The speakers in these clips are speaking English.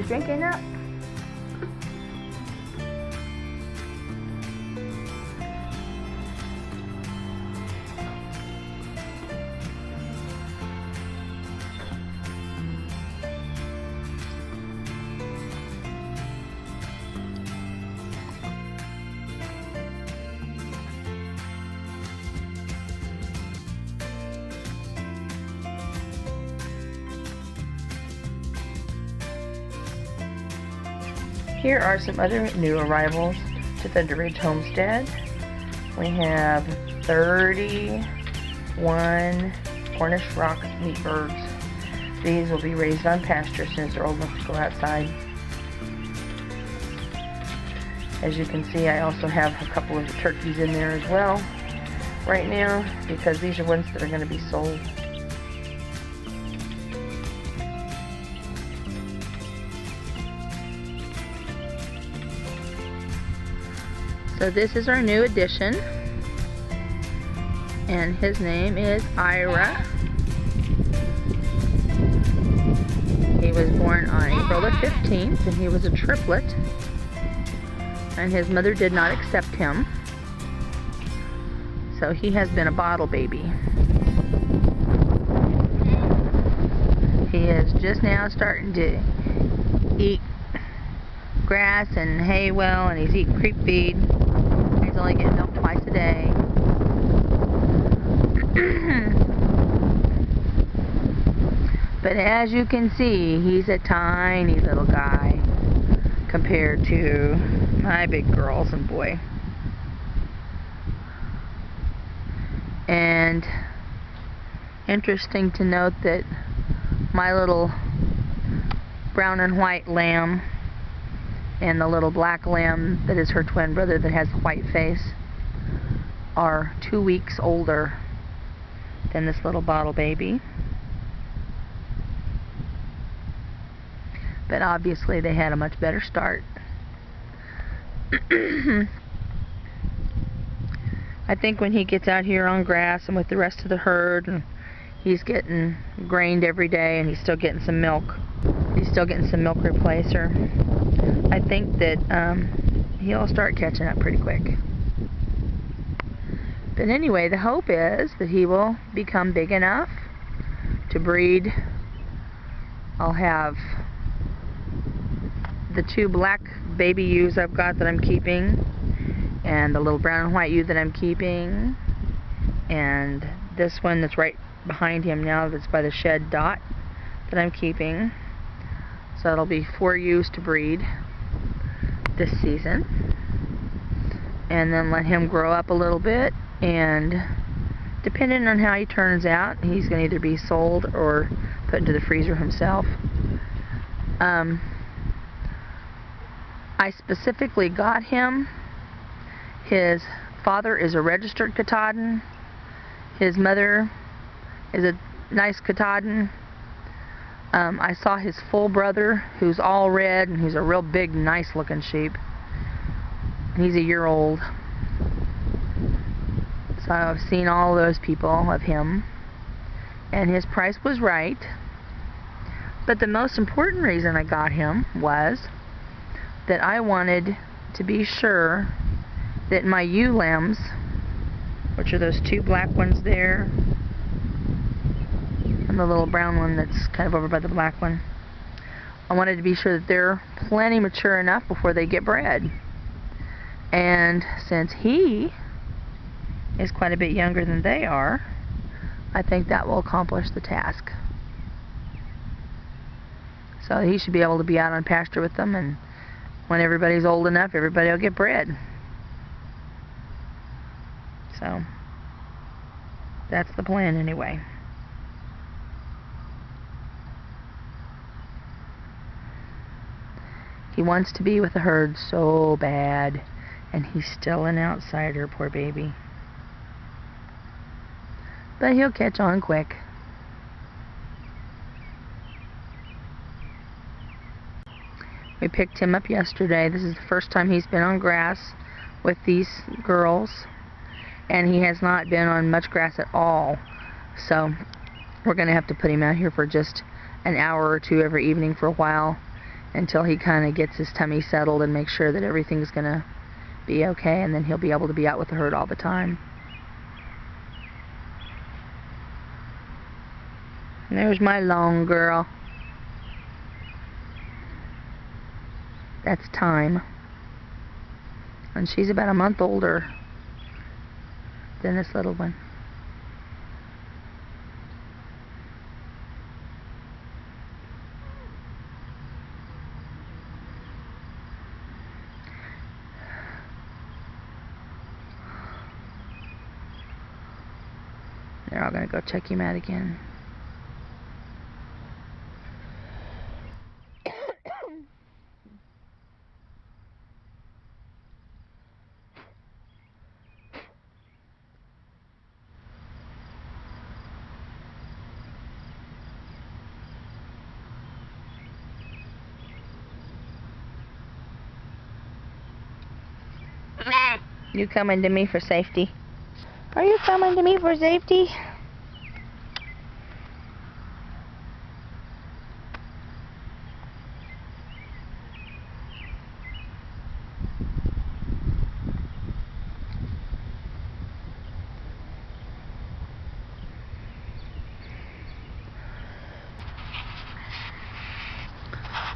You're drinking up? Here are some other new arrivals to Thunder Ridge Homestead. We have 31 Cornish rock meat birds. These will be raised on pasture as soon as they're old enough to go outside. As you can see, I also have a couple of turkeys in there as well right now, because these are ones that are going to be sold. So this is our new addition, and his name is Ira. He was born on April the 15th, and he was a triplet, and his mother did not accept him, so he has been a bottle baby. He is just now starting to eat grass and hay well, and he's eating creep feed. He's only getting milk twice a day. But as you can see, he's a tiny little guy compared to my big girls and boy. And interesting to note that my little brown and white lamb and the little black lamb that is her twin brother that has a white face are 2 weeks older than this little bottle baby. But obviously they had a much better start. I think when he gets out here on grass and with the rest of the herd, and he's getting grained every day, and he's still getting some milk. He's still getting some milk replacer. I think that he'll start catching up pretty quick. But anyway, the hope is that he will become big enough to breed. I'll have the 2 black baby ewes I've got that I'm keeping, and the little brown and white ewe that I'm keeping, and this one that's right behind him now that's by the shed dot that I'm keeping. So it'll be 4 ewes to breed this season, and then let him grow up a little bit, and depending on how he turns out, he's going to either be sold or put into the freezer himself. I specifically got him. His father is a registered Katahdin. His mother is a nice Katahdin. I saw his full brother, who's all red, and he's a real big, nice looking sheep. He's a year old. So I've seen all those people of him, and his price was right. But the most important reason I got him was that I wanted to be sure that my ewe lambs, which are those 2 black ones there, and the little brown one that's kind of over by the black one, I wanted to be sure that they're plenty mature enough before they get bred. And since he is quite a bit younger than they are, I think that will accomplish the task. So he should be able to be out on pasture with them, and when everybody's old enough, everybody will get bred. So that's the plan anyway. He wants to be with the herd so bad, and he's still an outsider, poor baby. But he'll catch on quick. We picked him up yesterday. This is the first time he's been on grass with these girls, and he has not been on much grass at all. So we're going to have to put him out here for just an hour or 2 every evening for a while, until he kind of gets his tummy settled and makes sure that everything's gonna be okay, and then he'll be able to be out with the herd all the time. And there's my long girl. That's Time. And she's about a month older than this little one. They're all gonna go check him out again. You coming to me for safety? Are you coming to me for safety?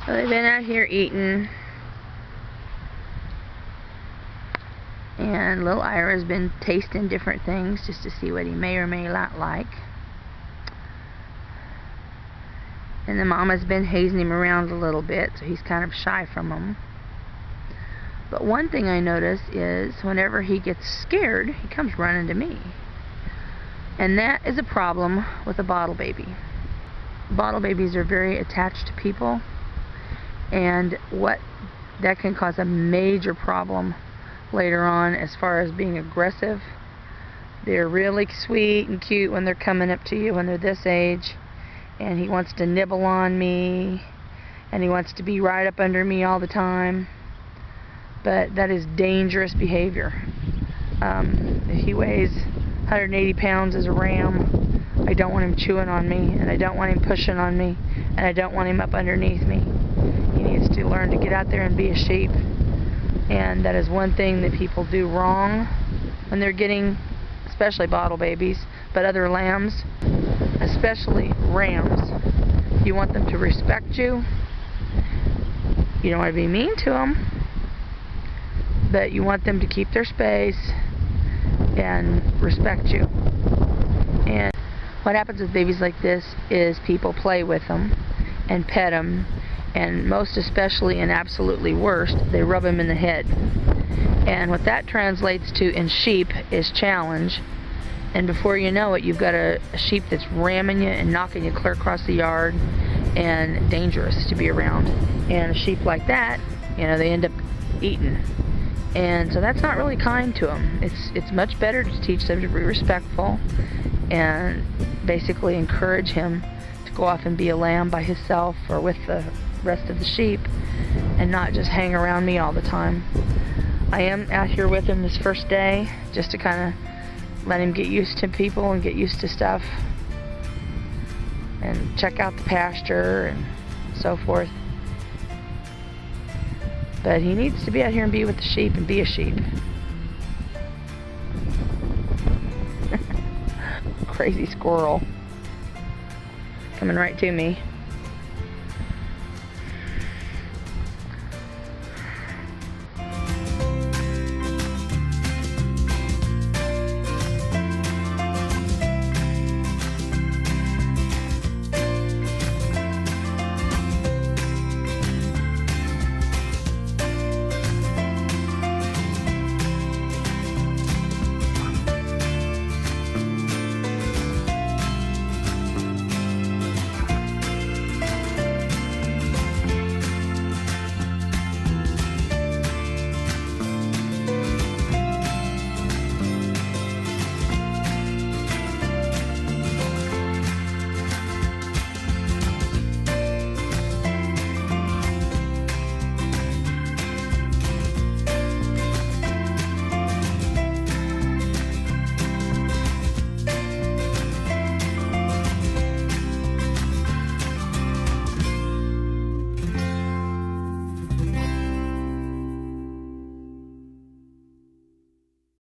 So they've been out here eating. And little Ira's been tasting different things just to see what he may or may not like. And the mama's been hazing him around a little bit, so he's kind of shy from them. But one thing I notice is whenever he gets scared, he comes running to me. And that is a problem with a bottle baby. Bottle babies are very attached to people, and that can cause a major problem later on as far as being aggressive. They're really sweet and cute when they're coming up to you when they're this age, and he wants to nibble on me and he wants to be right up under me all the time, but that is dangerous behavior. If he weighs 180 pounds as a ram, I don't want him chewing on me, and I don't want him pushing on me, and I don't want him up underneath me. He needs to learn to get out there and be a sheep. And that is one thing that people do wrong when they're getting, especially bottle babies, but other lambs, especially rams. You want them to respect you. You don't want to be mean to them, but you want them to keep their space and respect you. And what happens with babies like this is people play with them and pet them, and most especially and absolutely worst, they rub them in the head. And what that translates to in sheep is challenge. And before you know it, you've got a sheep that's ramming you and knocking you clear across the yard, and dangerous to be around. And a sheep like that, you know, they end up eating. And so that's not really kind to them. It's much better to teach them to be respectful and basically encourage him to go off and be a lamb by himself or with the rest of the sheep, and not just hang around me all the time. I am out here with him this first day just to kind of let him get used to people and get used to stuff and check out the pasture and so forth. But he needs to be out here and be with the sheep and be a sheep. Crazy squirrel coming right to me.